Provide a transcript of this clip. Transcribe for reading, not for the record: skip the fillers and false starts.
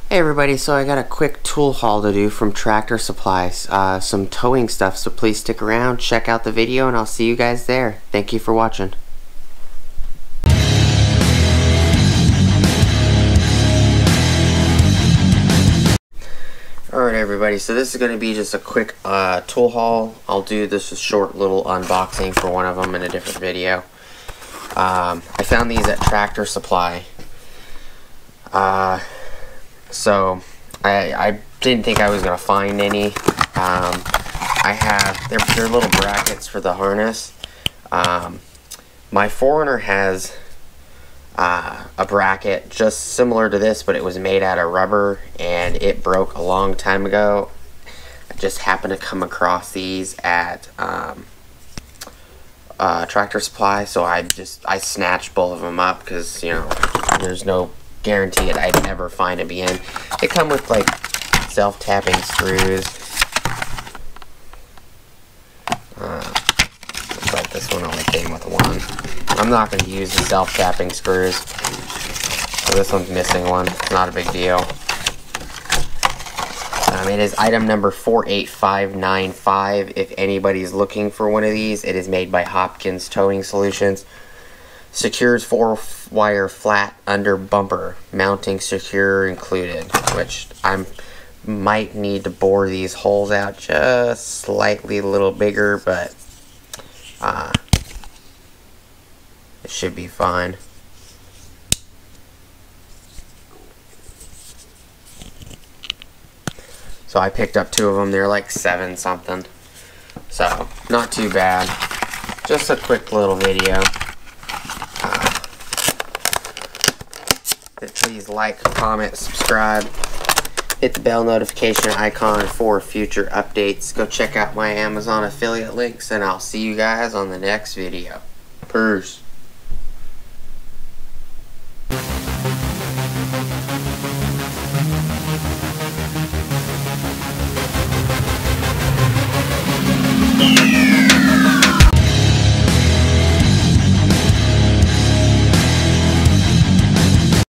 Hey everybody, so I got a quick tool haul to do from Tractor Supplies, some towing stuff, so please stick around, check out the video, and I'll see you guys there. Thank you for watching. Alright everybody, so this is going to be just a quick tool haul. I'll do this a short little unboxing for one of them in a different video. I found these at Tractor Supply. So I didn't think I was gonna find any. I have they're little brackets for the harness. My Forerunner has a bracket just similar to this, but it was made out of rubber and it broke a long time ago. I just happened to come across these at Tractor Supply, so I snatched both of them up because, you know, there's no guarantee I'd never find them again. They come with like self-tapping screws. Looks like this one only came with one. I'm not going to use the self-tapping screws, so this one's missing one. It's not a big deal. It is item number 48595. If anybody's looking for one of these, it is made by Hopkins Towing Solutions. Secures 4-wire flat under bumper, mounting secure included, which I might need to bore these holes out just slightly a little bigger, but it should be fine. So I picked up 2 of them. They're like 7 something, so not too bad. Just a quick little video. Please like, comment, subscribe, hit the bell notification icon for future updates. Go check out my Amazon affiliate links, and I'll see you guys on the next video. Peace.